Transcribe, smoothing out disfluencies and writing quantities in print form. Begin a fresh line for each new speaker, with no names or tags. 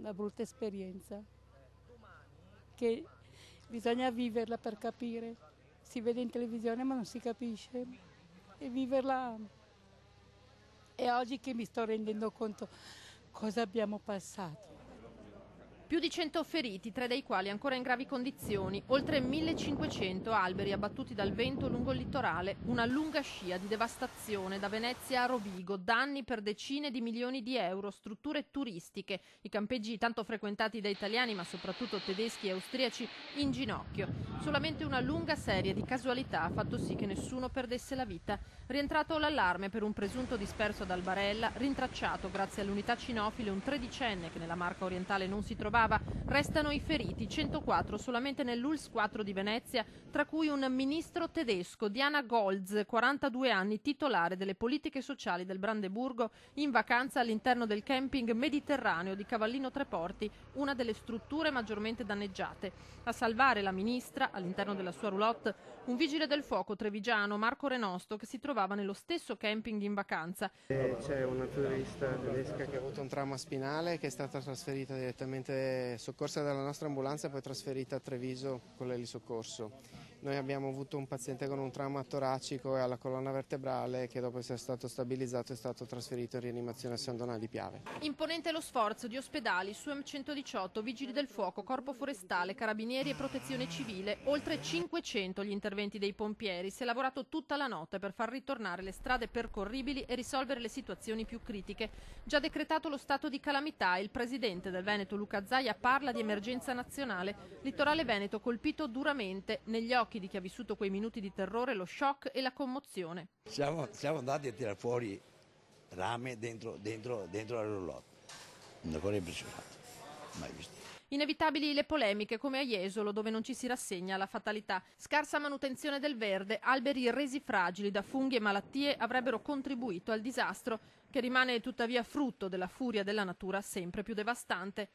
una brutta esperienza che bisogna viverla per capire. Si vede in televisione ma non si capisce, e viverla è oggi che mi sto rendendo conto cosa abbiamo passato.
Più di 100 feriti, 3 dei quali ancora in gravi condizioni, oltre 1500 alberi abbattuti dal vento lungo il litorale, una lunga scia di devastazione da Venezia a Rovigo, danni per decine di milioni di euro, strutture turistiche, i campeggi tanto frequentati da italiani ma soprattutto tedeschi e austriaci in ginocchio. Solamente una lunga serie di casualità ha fatto sì che nessuno perdesse la vita. Rientrato l'allarme per un presunto disperso ad Albarella, rintracciato grazie all'unità cinofile un tredicenne che nella Marca orientale non si trovava. Restano i feriti, 104 solamente nell'ULSS 4 di Venezia, tra cui un ministro tedesco, Diana Goltz, 42 anni, titolare delle politiche sociali del Brandeburgo, in vacanza all'interno del camping Mediterraneo di Cavallino Treporti, una delle strutture maggiormente danneggiate. A salvare la ministra, all'interno della sua roulotte, un vigile del fuoco trevigiano, Marco Renosto, che si trovava nello stesso camping in vacanza.
C'è una turista tedesca che ha avuto un trauma spinale, che è stata trasferita direttamente, soccorsa dalla nostra ambulanza e poi trasferita a Treviso con l'elisoccorso. Noi abbiamo avuto un paziente con un trauma toracico e alla colonna vertebrale che dopo essere stato stabilizzato è stato trasferito in rianimazione a San Donà di Piave.
Imponente lo sforzo di ospedali, SUEM 118, vigili del fuoco, corpo forestale, carabinieri e protezione civile, oltre 500 gli interventi dei pompieri. Si è lavorato tutta la notte per far ritornare le strade percorribili e risolvere le situazioni più critiche. Già decretato lo stato di calamità, il presidente del Veneto Luca Zaia parla di emergenza nazionale. Litorale veneto colpito duramente, negli occhi di chi ha vissuto quei minuti di terrore, lo shock e la commozione.
Siamo andati a tirare fuori rame dentro la roulotte. Una cosa impressionante, mai visto.
Inevitabili le polemiche, come a Jesolo, dove non ci si rassegna alla fatalità. Scarsa manutenzione del verde, alberi resi fragili da funghi e malattie avrebbero contribuito al disastro, che rimane tuttavia frutto della furia della natura sempre più devastante.